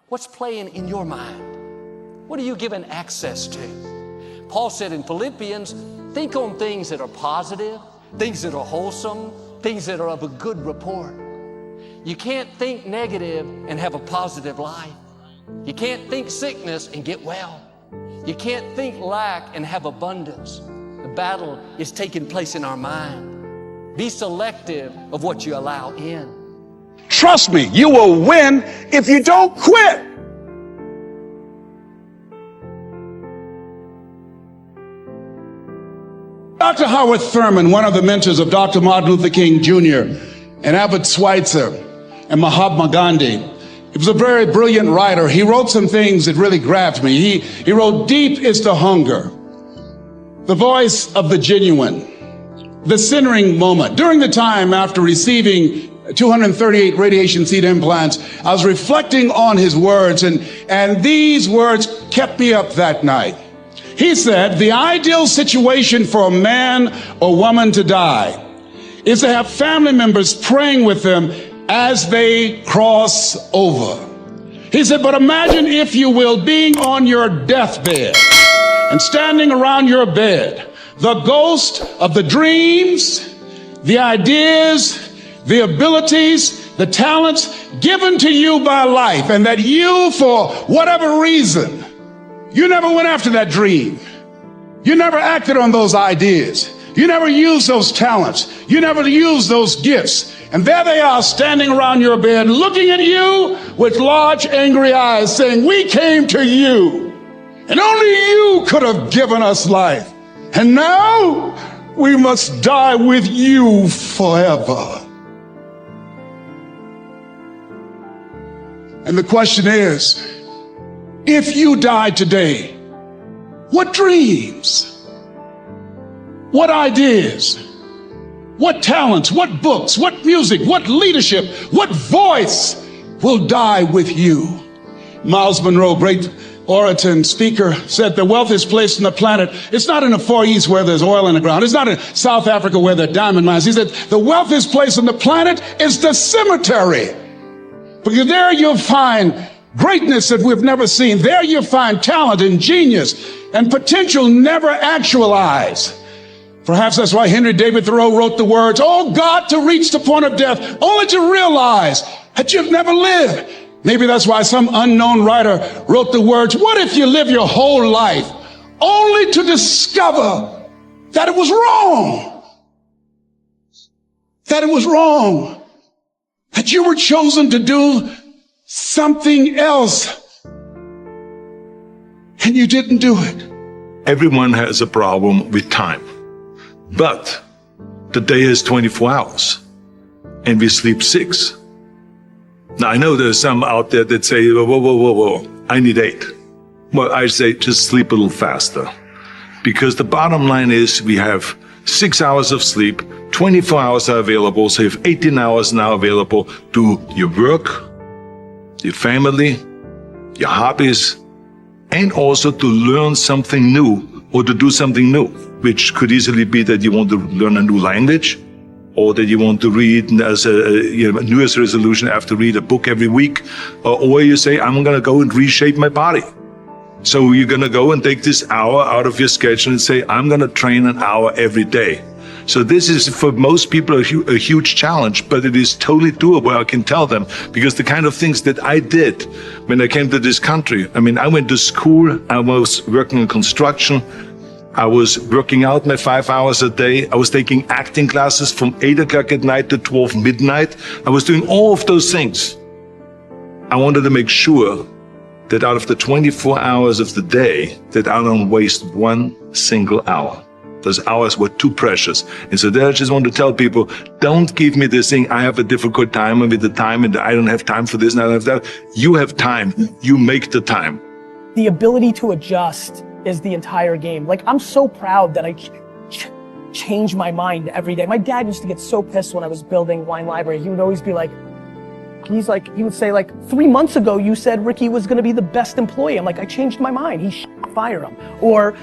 What's playing in your mind? What are you given access to? Paul said in Philippians, think on things that are positive, things that are wholesome, things that are of a good report. You can't think negative and have a positive life. You can't think sickness and get well. You can't think lack and have abundance. The battle is taking place in our mind. Be selective of what you allow in. Trust me, you will win if you don't quit. Dr. Howard Thurman, one of the mentors of Dr. Martin Luther King Jr. and Albert Schweitzer and Mahatma Gandhi, he was a very brilliant writer. He wrote some things that really grabbed me. He wrote, deep is the hunger, the voice of the genuine, the centering moment. During the time after receiving 238 radiation seed implants, I was reflecting on his words, and these words kept me up that night. He said, the ideal situation for a man or woman to die is to have family members praying with them as they cross over. He said, but imagine, if you will, being on your deathbed and standing around your bed, the ghost of the dreams, the ideas, the abilities, the talents given to you by life, and that you, for whatever reason, you never went after that dream. You never acted on those ideas. You never used those talents. You never used those gifts. And there they are standing around your bed looking at you with large angry eyes saying, we came to you and only you could have given us life. And now we must die with you forever. And the question is, if you died today, what dreams, what ideas, what talents, what books, what music, what leadership, what voice will die with you? Miles Monroe, great orator and speaker, said the wealthiest place on the planet, it's not in the Far East where there's oil in the ground. It's not in South Africa where there are diamond mines. He said the wealthiest place on the planet is the cemetery, because there you'll find greatness that we've never seen. There you find talent and genius and potential never actualized. Perhaps that's why Henry David Thoreau wrote the words, oh God, to reach the point of death, only to realize that you've never lived. Maybe that's why some unknown writer wrote the words, what if you live your whole life only to discover that it was wrong? That it was wrong. That you were chosen to do something else, and you didn't do it. Everyone has a problem with time, but the day is 24 hours, and we sleep 6. Now, I know there's some out there that say, whoa, I need 8. Well, I say just sleep a little faster, because the bottom line is we have 6 hours of sleep, 24 hours are available, so you have 18 hours now available to your work, your family, your hobbies, and also to learn something new or to do something new, which could easily be that you want to learn a new language, or that you want to read as a New Year's resolution, have to read a book every week, or you say, I'm going to go and reshape my body. So you're going to go and take this hour out of your schedule and say, I'm going to train an hour every day. So this is, for most people, a huge challenge, but it is totally doable, I can tell them, because the kind of things that I did when I came to this country, I mean, I went to school, I was working in construction, I was working out my 5 hours a day, I was taking acting classes from 8 o'clock at night to 12 midnight, I was doing all of those things. I wanted to make sure that out of the 24 hours of the day, that I don't waste one single hour. Those hours were too precious. And so there I just want to tell people, don't give me this thing, I have a difficult time with the time and I don't have time for this and I don't have that. You have time, you make the time. The ability to adjust is the entire game. Like, I'm so proud that I change my mind every day. My dad used to get so pissed when I was building Wine Library. He would always be like, he would say, 3 months ago you said Ricky was gonna be the best employee. I'm like, I changed my mind. Fire him. Or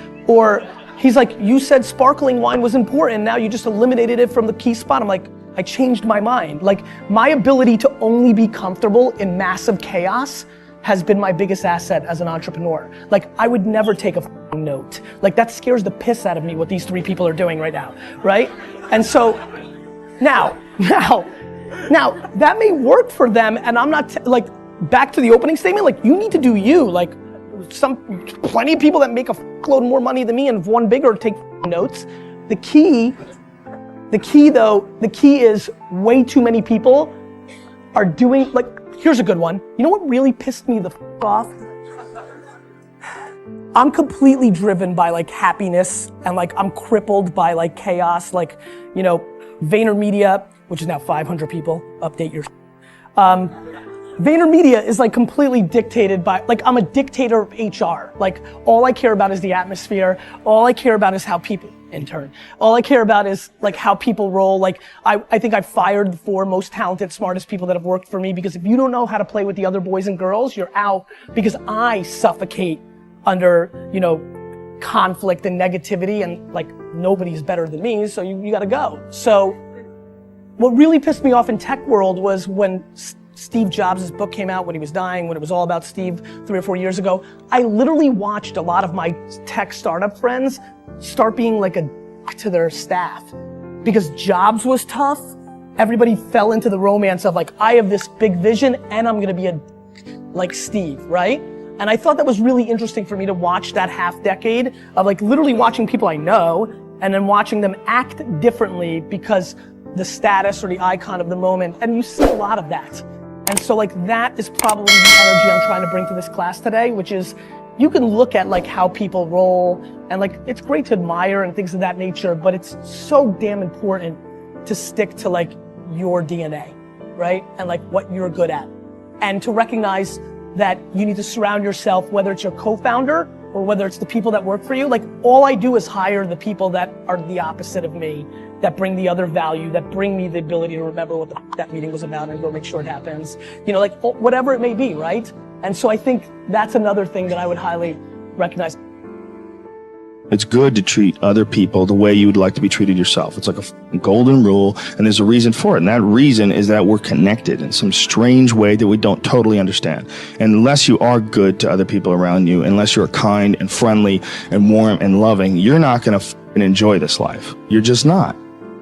he's like, you said sparkling wine was important, now you just eliminated it from the key spot. I'm like, I changed my mind. Like, my ability to only be comfortable in massive chaos has been my biggest asset as an entrepreneur. Like, I would never take a note. Like, that scares the piss out of me what these 3 people are doing right now, right? And so, now, that may work for them, and I'm not, like, back to the opening statement, like, you need to do you. Like, plenty of people that make a load more money than me and have won bigger take notes. The key is way too many people are doing, like, here's a good one. You know what really pissed me the off? I'm completely driven by like happiness and like I'm crippled by like chaos. Like, you know, VaynerMedia, which is now 500 people, update your VaynerMedia is like completely dictated by, like, I'm a dictator of HR. Like, all I care about is the atmosphere. All I care about is how people, all I care about is like how people roll. Like, I think I fired the 4 most talented, smartest people that have worked for me, because if you don't know how to play with the other boys and girls, you're out, because I suffocate under, you know, conflict and negativity, and like nobody's better than me, so you gotta go. So what really pissed me off in tech world was when Steve Jobs' book came out, when he was dying, when it was all about Steve 3 or 4 years ago. I literally watched a lot of my tech startup friends start being like a to their staff. Because Jobs was tough, everybody fell into the romance of like, I have this big vision and I'm gonna be a like Steve, right? And I thought that was really interesting for me to watch that half decade of like literally watching people I know and then watching them act differently because the status or the icon of the moment, and you see a lot of that. And so like that is probably the energy I'm trying to bring to this class today, which is you can look at like how people roll and like it's great to admire and things of that nature, but it's so damn important to stick to like your DNA, right? And like what you're good at. And to recognize that you need to surround yourself, whether it's your co-founder or whether it's the people that work for you. Like, all I do is hire the people that are the opposite of me, that bring the other value, that bring me the ability to remember what that meeting was about and go make sure it happens. You know, like whatever it may be, right? And so I think that's another thing that I would highly recognize. It's good to treat other people the way you would like to be treated yourself. It's like a golden rule, and there's a reason for it. And that reason is that we're connected in some strange way that we don't totally understand. And unless you are good to other people around you, unless you're kind and friendly and warm and loving, you're not going to enjoy this life. You're just not.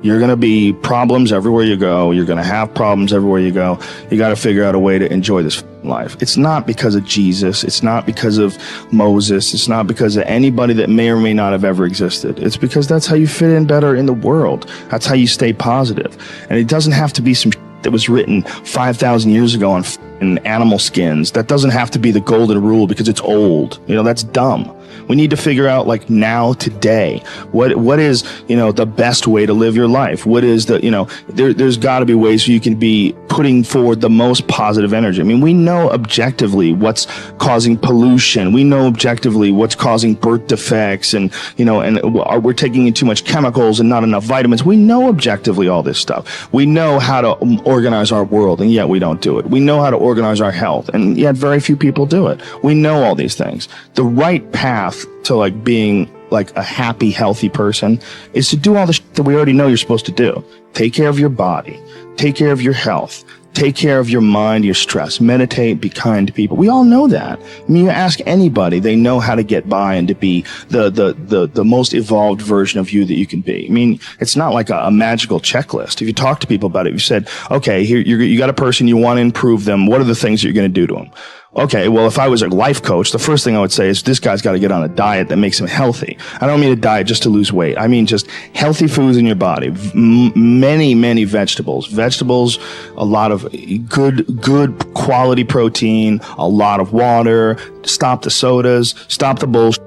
You're going to be problems everywhere you go. You're going to have problems everywhere you go. You got to figure out a way to enjoy this life. It's not because of Jesus. It's not because of Moses. It's not because of anybody that may or may not have ever existed. It's because that's how you fit in better in the world. That's how you stay positive. And it doesn't have to be some that was written 5,000 years ago on animal skins. That doesn't have to be the golden rule because it's old. You know, that's dumb. We need to figure out, like, now, today, what is, you know, the best way to live your life? What is the, you know, there's got to be ways you can be putting forward the most positive energy. I mean, we know objectively what's causing pollution. We know objectively what's causing birth defects, and, you know, and we're taking in too much chemicals and not enough vitamins. We know objectively all this stuff. We know how to organize our world, and yet we don't do it. We know how to organize our health, and yet very few people do it. We know all these things. The right path to like being like a happy, healthy person is to do all the shit that we already know you're supposed to do. Take care of your body, take care of your health, take care of your mind, your stress, meditate, be kind to people. We all know that. I mean, you ask anybody, they know how to get by and to be the most evolved version of you that you can be. I mean, it's not like a magical checklist. If you talk to people about it, you said, okay, here you got a person, you want to improve them. What are the things that you're going to do to them? Okay, well, if I was a life coach, the first thing I would say is this guy's got to get on a diet that makes him healthy. I don't mean a diet just to lose weight. I mean just healthy foods in your body. Many vegetables. Vegetables, a lot of good quality protein, a lot of water. Stop the sodas, stop the bullshit.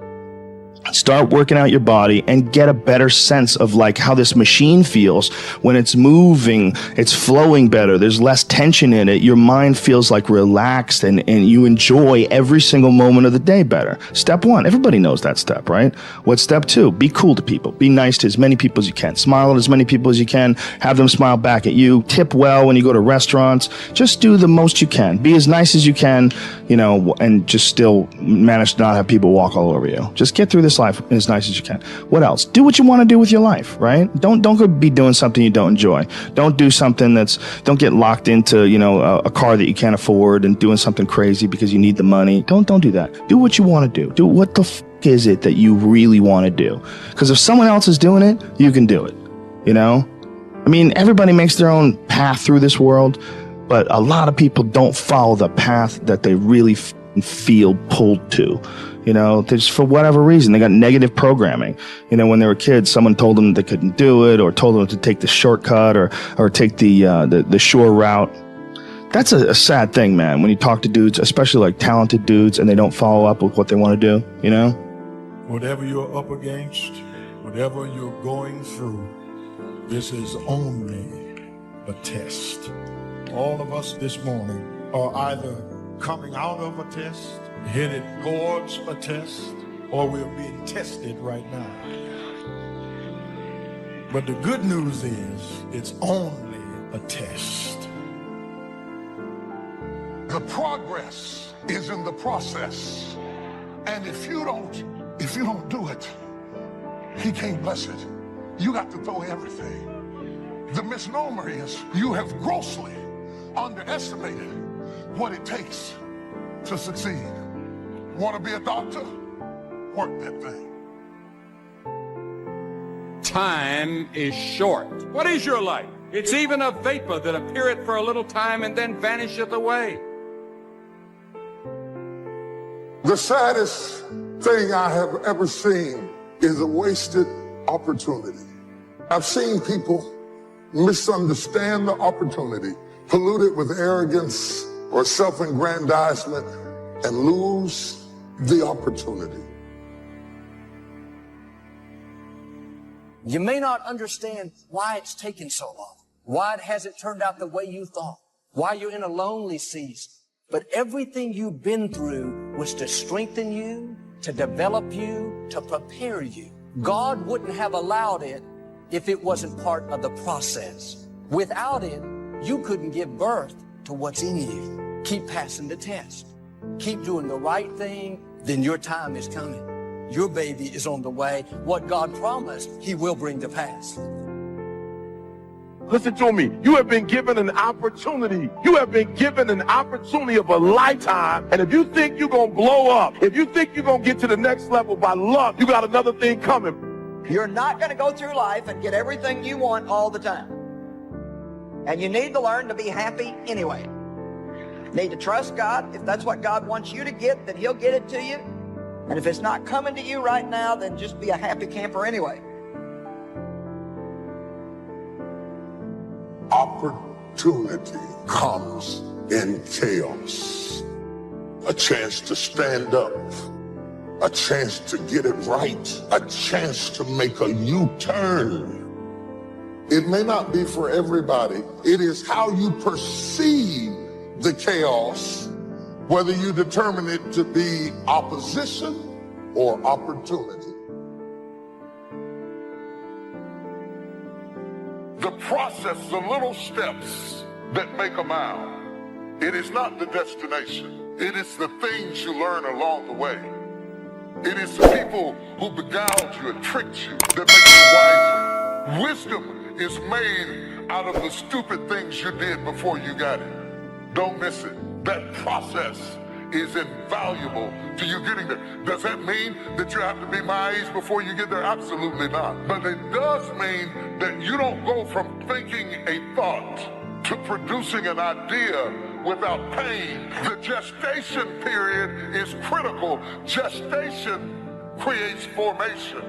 Start working out your body and get a better sense of like how this machine feels when it's moving, it's flowing better, there's less tension in it, your mind feels like relaxed, and you enjoy every single moment of the day better. Step 1, everybody knows that step, right? What's step 2? Be cool to people. Be nice to as many people as you can. Smile at as many people as you can. Have them smile back at you. Tip well when you go to restaurants. Just do the most you can. Be as nice as you can, you know, and just still manage to not have people walk all over you. Just get through this life life as nice as you can. What else? Do what you want to do with your life, right? Don't go be doing something you don't enjoy. Don't do something don't get locked into, a car that you can't afford and doing something crazy because you need the money. Don't do that. Do what you want to do. Do what the is it that you really want to do? Because if someone else is doing it, you can do it, I mean, everybody makes their own path through this world, but a lot of people don't follow the path that they really feel pulled to. Just for whatever reason, they got negative programming. When they were kids, someone told them they couldn't do it, or told them to take the shortcut or take the shore route. That's a sad thing, man, when you talk to dudes, especially like talented dudes, and they don't follow up with what they want to do, Whatever you're up against, whatever you're going through, this is only a test. All of us this morning are either coming out of a test, headed towards a test, or we're being tested right now. But the good news is it's only a test. The progress is in the process. And if you don't do it, he can't bless it. You got to throw everything. The misnomer is you have grossly underestimated what it takes to succeed. Want to be a doctor? Work that thing. Time is short. What is your life? It's even a vapor that appeareth for a little time and then vanisheth away. The saddest thing I have ever seen is a wasted opportunity. I've seen people misunderstand the opportunity, pollute it with arrogance or self-aggrandizement, and lose the opportunity. You may not understand why it's taken so long, why it hasn't turned out the way you thought, why you're in a lonely season. But everything you've been through was to strengthen you, to develop you, to prepare you. God wouldn't have allowed it if it wasn't part of the process. Without it, you couldn't give birth to what's in you. Keep passing the test. Keep doing the right thing, then your time is coming. Your baby is on the way. What God promised, He will bring to pass. Listen to me. You have been given an opportunity. You have been given an opportunity of a lifetime. And if you think you're going to blow up, if you think you're going to get to the next level by luck, you got another thing coming. You're not going to go through life and get everything you want all the time. And you need to learn to be happy anyway. Need to trust God. If that's what God wants you to get, then He'll get it to you. And if it's not coming to you right now, then just be a happy camper anyway. Opportunity comes in chaos. A chance to stand up, a chance to get it right, a chance to make a U-turn. It may not be for everybody. It is how you perceive the chaos, whether you determine it to be opposition or opportunity. The process, the little steps that make a mile. It is not the destination. It is the things you learn along the way. It is the people who beguiled you and tricked you that make you wiser. Wisdom is made out of the stupid things you did before you got it. Don't miss it. That process is invaluable to you getting there. Does that mean that you have to be my age before you get there? Absolutely not. But it does mean that you don't go from thinking a thought to producing an idea without pain. The gestation period is critical. Gestation creates formation.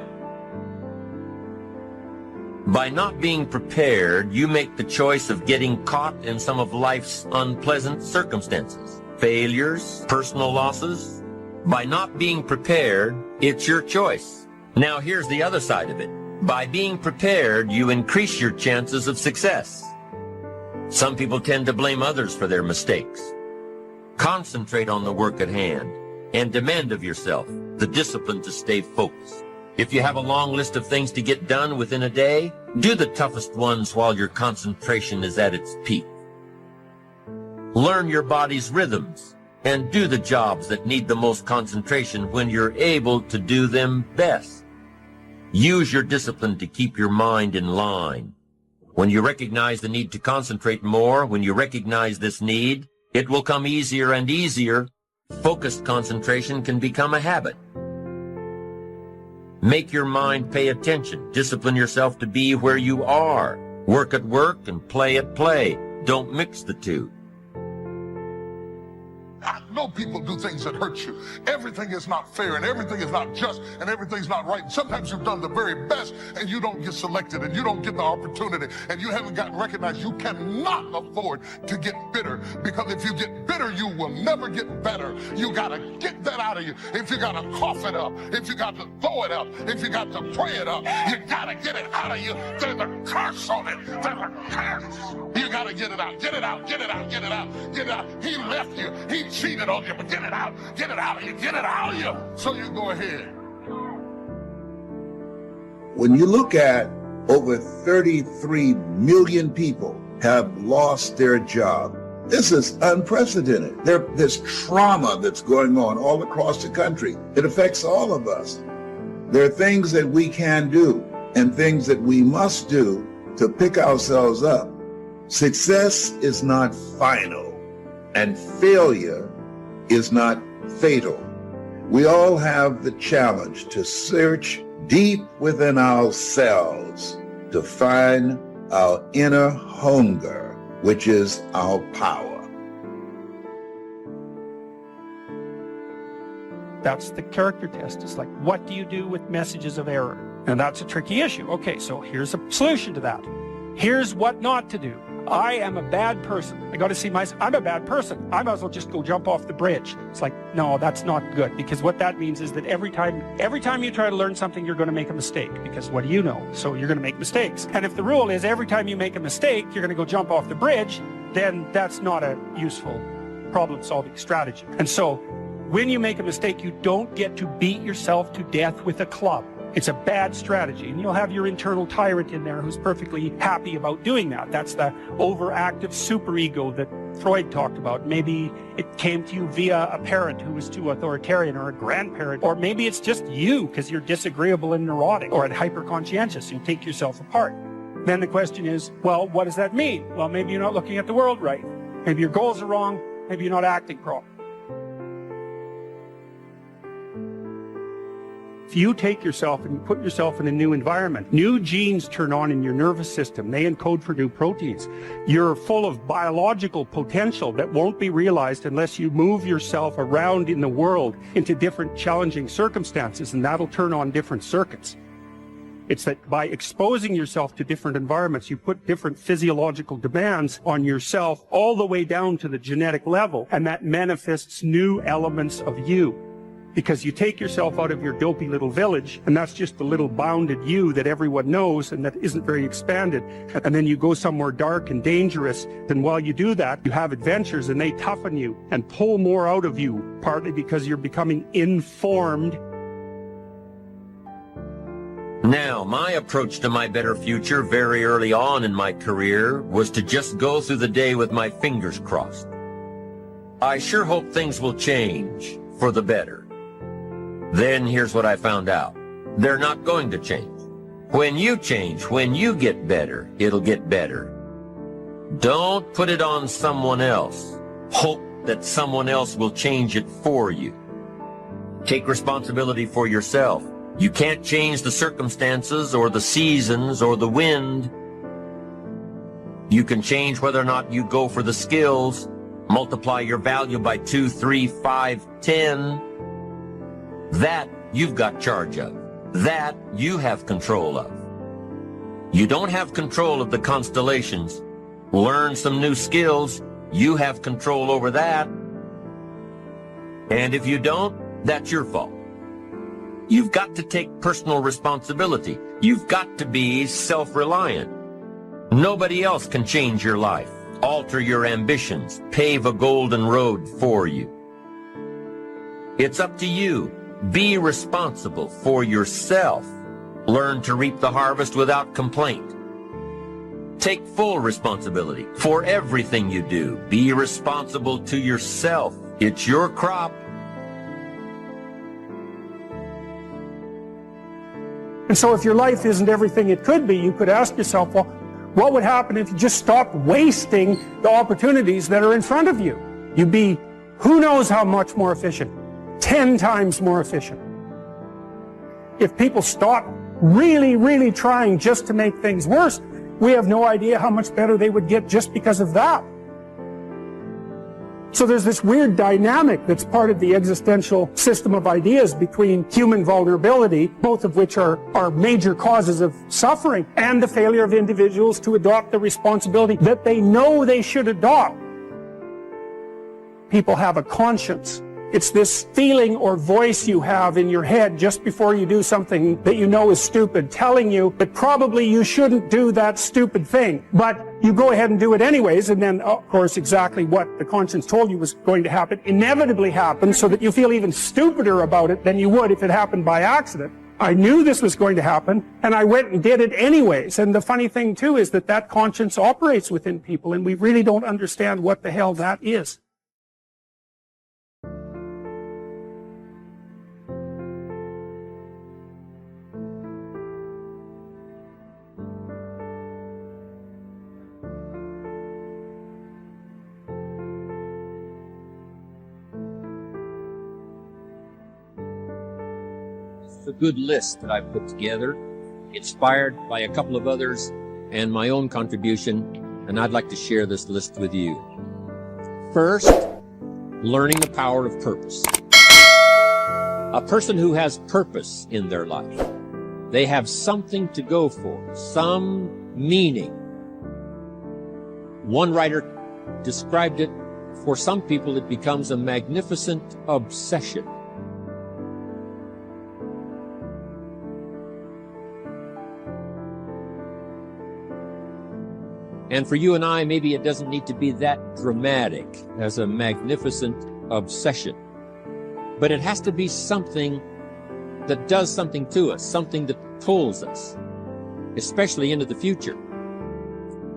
By not being prepared, you make the choice of getting caught in some of life's unpleasant circumstances. Failures, personal losses. By not being prepared, it's your choice. Now here's the other side of it. By being prepared, you increase your chances of success. Some people tend to blame others for their mistakes. Concentrate on the work at hand and demand of yourself the discipline to stay focused. If you have a long list of things to get done within a day, do the toughest ones while your concentration is at its peak. Learn your body's rhythms and do the jobs that need the most concentration when you're able to do them best. Use your discipline to keep your mind in line. When you recognize the need to concentrate more, when you recognize this need, it will come easier and easier. Focused concentration can become a habit. Make your mind pay attention. Discipline yourself to be where you are. Work at work and play at play. Don't mix the two. I know people do things that hurt you. Everything is not fair and everything is not just and everything's not right. And sometimes you've done the very best and you don't get selected and you don't get the opportunity and you haven't gotten recognized. You cannot afford to get bitter, because if you get bitter, you will never get better. You gotta get that out of you. If you gotta cough it up, if you got to throw it up, if you got to pray it up, you gotta get it out of you. There's a curse on it. There's a curse. You gotta get it out. Get it out. Get it out. Get it out. Get it out. He left you. He cheated on you, but get it out. Get it out of you. Get it out of you. So you go ahead. When you look at over 33 million people have lost their job, this is unprecedented. There's trauma that's going on all across the country. It affects all of us. There are things that we can do and things that we must do to pick ourselves up. Success is not final, and failure is not fatal. We all have the challenge to search deep within ourselves to find our inner hunger, which is our power. That's the character test. It's like, what do you do with messages of error? And that's a tricky issue. Okay, so here's a solution to that. Here's what not to do. I am a bad person. I got to see myself. I'm a bad person. I might as well just go jump off the bridge. It's like, no, that's not good, because what that means is that every time you try to learn something, you're going to make a mistake, because what do you know? So you're going to make mistakes. And if the rule is every time you make a mistake, you're going to go jump off the bridge, then that's not a useful problem-solving strategy. And so when you make a mistake, you don't get to beat yourself to death with a club. It's a bad strategy, and you'll have your internal tyrant in there who's perfectly happy about doing that. That's the overactive superego that Freud talked about. Maybe it came to you via a parent who was too authoritarian, or a grandparent, or maybe it's just you because you're disagreeable and neurotic or hyper-conscientious. You take yourself apart. Then the question is, well, what does that mean? Well, maybe you're not looking at the world right. Maybe your goals are wrong. Maybe you're not acting properly. If you take yourself and you put yourself in a new environment, new genes turn on in your nervous system. They encode for new proteins. You're full of biological potential that won't be realized unless you move yourself around in the world into different challenging circumstances, and that'll turn on different circuits. It's that by exposing yourself to different environments, you put different physiological demands on yourself all the way down to the genetic level, and that manifests new elements of you. Because you take yourself out of your dopey little village, and that's just the little bounded you that everyone knows and that isn't very expanded. And then you go somewhere dark and dangerous, and while you do that, you have adventures, and they toughen you and pull more out of you, partly because you're becoming informed. Now, my approach to my better future very early on in my career was to just go through the day with my fingers crossed. I sure hope things will change for the better. Then here's what I found out. They're not going to change. When you change, when you get better, it'll get better. Don't put it on someone else. Hope that someone else will change it for you. Take responsibility for yourself. You can't change the circumstances or the seasons or the wind. You can change whether or not you go for the skills, multiply your value by 2, 3, 5, 10. That you've got charge of. That you have control of. You don't have control of the constellations. Learn some new skills. You have control over that. And if you don't, that's your fault. You've got to take personal responsibility. You've got to be self-reliant. Nobody else can change your life, alter your ambitions, pave a golden road for you. It's up to you. Be responsible for yourself. Learn to reap the harvest without complaint. Take full responsibility for everything you do. Be responsible to yourself. It's your crop. And so if your life isn't everything it could be, you could ask yourself, well, what would happen if you just stopped wasting the opportunities that are in front of you? You'd be who knows how much more efficient, 10 times more efficient. If people stop really, really trying just to make things worse, we have no idea how much better they would get just because of that. So there's this weird dynamic that's part of the existential system of ideas between human vulnerability, both of which are major causes of suffering, and the failure of individuals to adopt the responsibility that they know they should adopt. People have a conscience. It's this feeling or voice you have in your head just before you do something that you know is stupid, telling you that probably you shouldn't do that stupid thing. But you go ahead and do it anyways, and then, of course, exactly what the conscience told you was going to happen inevitably happens, so that you feel even stupider about it than you would if it happened by accident. I knew this was going to happen, and I went and did it anyways. And the funny thing, too, is that that conscience operates within people, and we really don't understand what the hell that is. A good list that I put together, inspired by a couple of others and my own contribution, and I'd like to share this list with you. First, learning the power of purpose. A person who has purpose in their life, they have something to go for, some meaning. One writer described it, for some people it becomes a magnificent obsession. And for you and I, maybe it doesn't need to be that dramatic as a magnificent obsession. But it has to be something that does something to us, something that pulls us, especially into the future.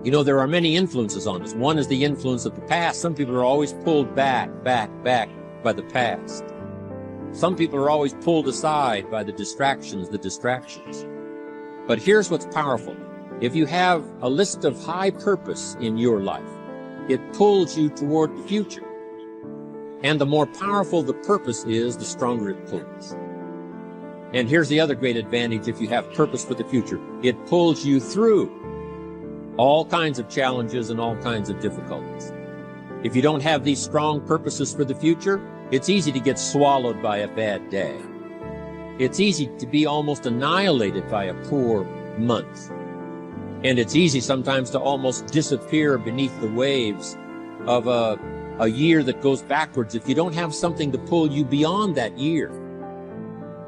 You know, there are many influences on us. One is the influence of the past. Some people are always pulled back by the past. Some people are always pulled aside by the distractions. But here's what's powerful. If you have a list of high purpose in your life, it pulls you toward the future. And the more powerful the purpose is, the stronger it pulls. And here's the other great advantage if you have purpose for the future. It pulls you through all kinds of challenges and all kinds of difficulties. If you don't have these strong purposes for the future, it's easy to get swallowed by a bad day. It's easy to be almost annihilated by a poor month. And it's easy sometimes to almost disappear beneath the waves of a year that goes backwards if you don't have something to pull you beyond that year.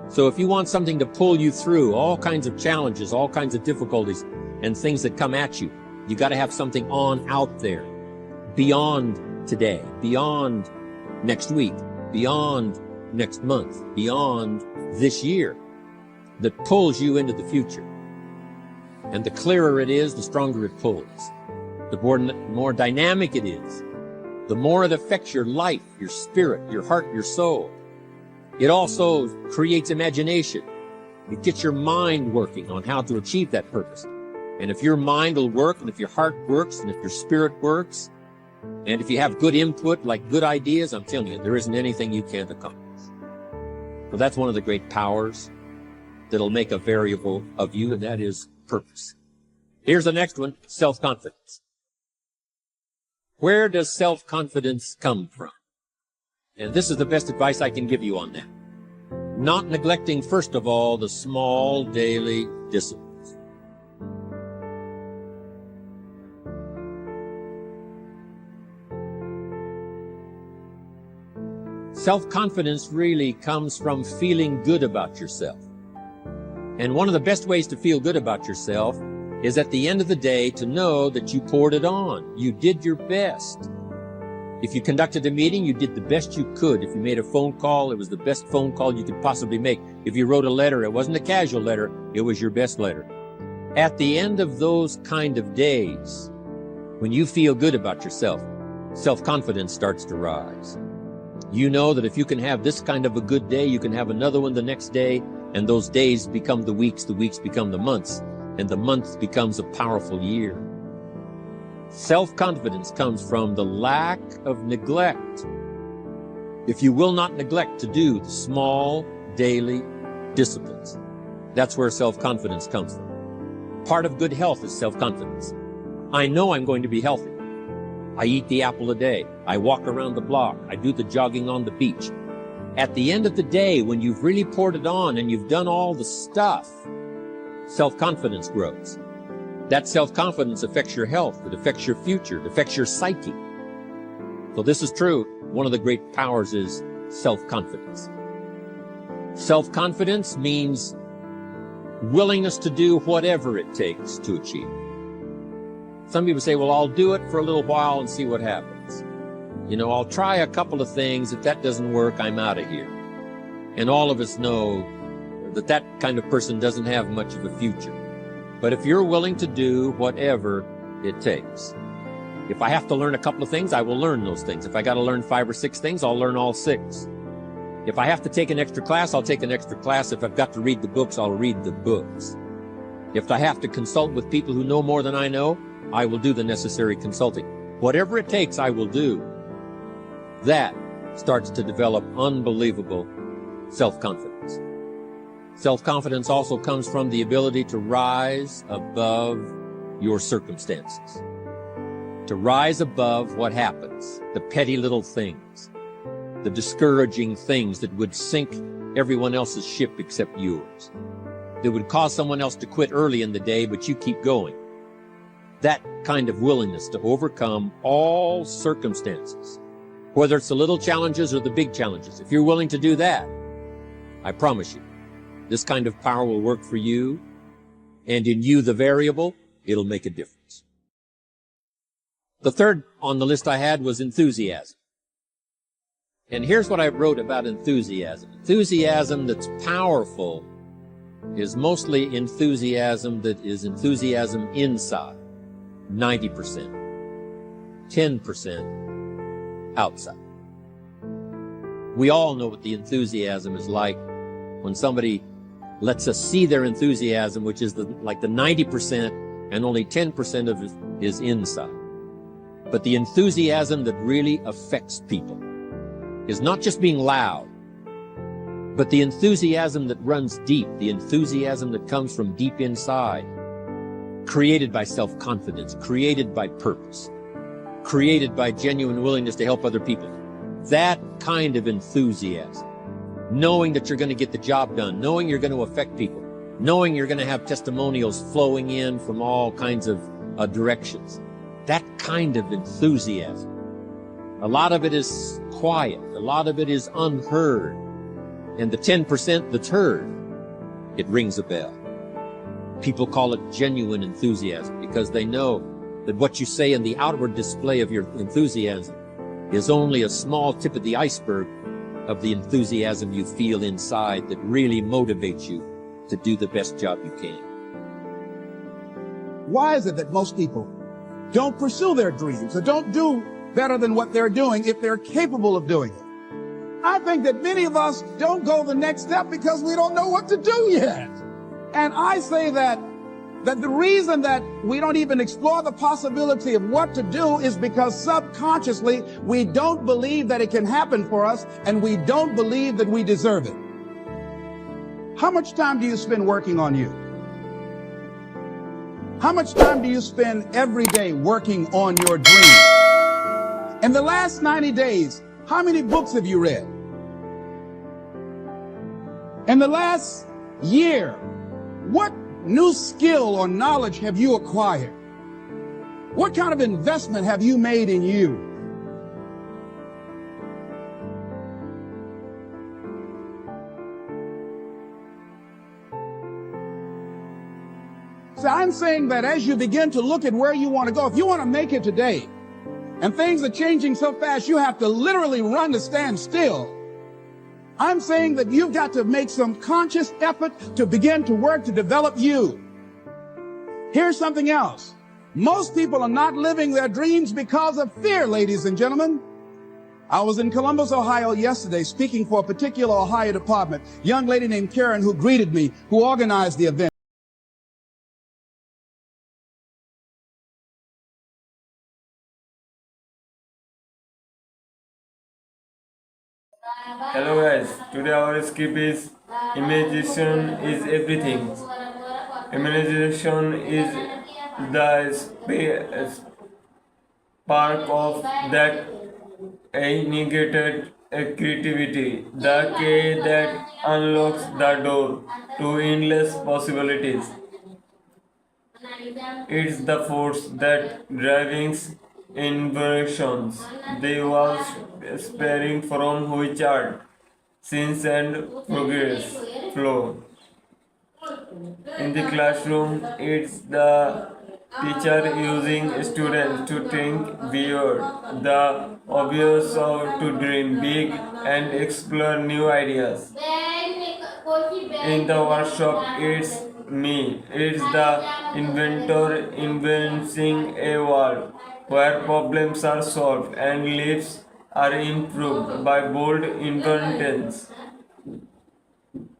So if you want something to pull you through all kinds of challenges, all kinds of difficulties, and things that come at you, you got to have something on out there, beyond today, beyond next week, beyond next month, beyond this year, that pulls you into the future. And the clearer it is, the stronger it pulls. The more dynamic it is, the more it affects your life, your spirit, your heart, your soul. It also creates imagination. It gets your mind working on how to achieve that purpose. And if your mind will work, and if your heart works, and if your spirit works, and if you have good input, like good ideas, I'm telling you, there isn't anything you can't accomplish. So that's one of the great powers that'll make a variable of you, and that is purpose. Here's the next one, self-confidence. Where does self-confidence come from? And this is the best advice I can give you on that. Not neglecting, first of all, the small daily disciplines. Self-confidence really comes from feeling good about yourself. And one of the best ways to feel good about yourself is at the end of the day to know that you poured it on. You did your best. If you conducted a meeting, you did the best you could. If you made a phone call, it was the best phone call you could possibly make. If you wrote a letter, it wasn't a casual letter, it was your best letter. At the end of those kind of days, when you feel good about yourself, self-confidence starts to rise. You know that if you can have this kind of a good day, you can have another one the next day, and those days become the weeks become the months, and the month becomes a powerful year. Self-confidence comes from the lack of neglect. If you will not neglect to do the small daily disciplines, that's where self-confidence comes from. Part of good health is self-confidence. I know I'm going to be healthy. I eat the apple a day. I walk around the block. I do the jogging on the beach. At the end of the day, when you've really poured it on and you've done all the stuff, self-confidence grows. That self-confidence affects your health. It affects your future. It affects your psyche. So this is true. One of the great powers is self-confidence. Self-confidence means willingness to do whatever it takes to achieve. Some people say, well, I'll do it for a little while and see what happens. You know, I'll try a couple of things. If that doesn't work, I'm out of here. And all of us know that that kind of person doesn't have much of a future. But if you're willing to do whatever it takes, if I have to learn a couple of things, I will learn those things. If I got to learn 5 or 6 things, I'll learn all 6. If I have to take an extra class, I'll take an extra class. If I've got to read the books, I'll read the books. If I have to consult with people who know more than I know, I will do the necessary consulting. Whatever it takes, I will do. That starts to develop unbelievable self-confidence. Self-confidence also comes from the ability to rise above your circumstances. To rise above what happens, the petty little things, the discouraging things that would sink everyone else's ship except yours, that would cause someone else to quit early in the day, but you keep going. That kind of willingness to overcome all circumstances, whether it's the little challenges or the big challenges. If you're willing to do that, I promise you, this kind of power will work for you, and in you, the variable, it'll make a difference. The third on the list I had was enthusiasm. And here's what I wrote about enthusiasm. Enthusiasm that's powerful is mostly enthusiasm that is enthusiasm inside. 90%, 10% outside. We all know what the enthusiasm is like when somebody lets us see their enthusiasm, which is like the 90%, and only 10% of it is inside. But the enthusiasm that really affects people is not just being loud, but the enthusiasm that runs deep, the enthusiasm that comes from deep inside, created by self-confidence, created by purpose, created by genuine willingness to help other people. That kind of enthusiasm, knowing that you're going to get the job done, knowing you're going to affect people, knowing you're going to have testimonials flowing in from all kinds of directions. That kind of enthusiasm. A lot of it is quiet. A lot of it is unheard. And the 10% that's heard, it rings a bell. People call it genuine enthusiasm because they know that what you say in the outward display of your enthusiasm is only a small tip of the iceberg of the enthusiasm you feel inside that really motivates you to do the best job you can. Why is it that most people don't pursue their dreams or don't do better than what they're doing if they're capable of doing it? I think that many of us don't go the next step because we don't know what to do yet. And I say that the reason that we don't even explore the possibility of what to do is because subconsciously we don't believe that it can happen for us, and we don't believe that we deserve it. How much time do you spend working on you? How much time do you spend every day working on your dream? In the last 90 days, how many books have you read? In the last year, what new skill or knowledge have you acquired? What kind of investment have you made in you? So I'm saying that as you begin to look at where you want to go, if you want to make it today, and things are changing so fast, you have to literally run to stand still. I'm saying that you've got to make some conscious effort to begin to work to develop you. Here's something else. Most people are not living their dreams because of fear, ladies and gentlemen. I was in Columbus, Ohio yesterday speaking for a particular Ohio department. Young lady named Karen who greeted me, who organized the event. Hello guys, today our skip is imagination is everything. Imagination is the spark of that ignited creativity, the key that unlocks the door to endless possibilities. It's the force that drives innovations. The walls sparing from which art, science and progress flow. In the classroom, it's the teacher using students to think beyond the obvious or to dream big and explore new ideas. In the workshop, it's me. It's the inventor inventing a world where problems are solved and lives are improved by bold inventions.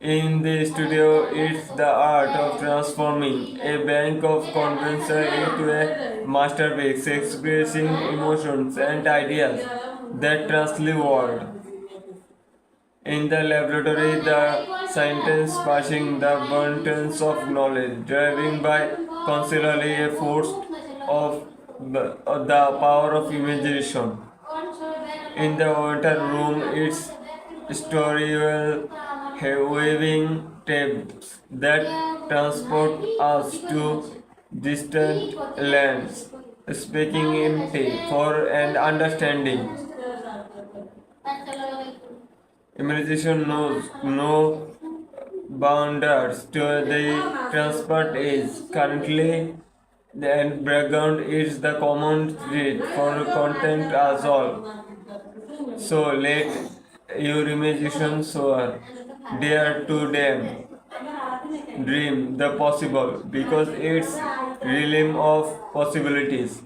In the studio, it's the art of transforming a bank of convention into a masterpiece, expressing emotions and ideas that transcend the world. In the laboratory, the scientists passing the abundance of knowledge, driven by constantly a force of the power of imagination. In the water room, it's storyville waving tapes that transport us to distant lands, speaking empty for an understanding. Imagination knows no boundaries to the transport is currently the background is the common thread for content as all. So let your imagination soar, dare to dream the possible because it's realm of possibilities.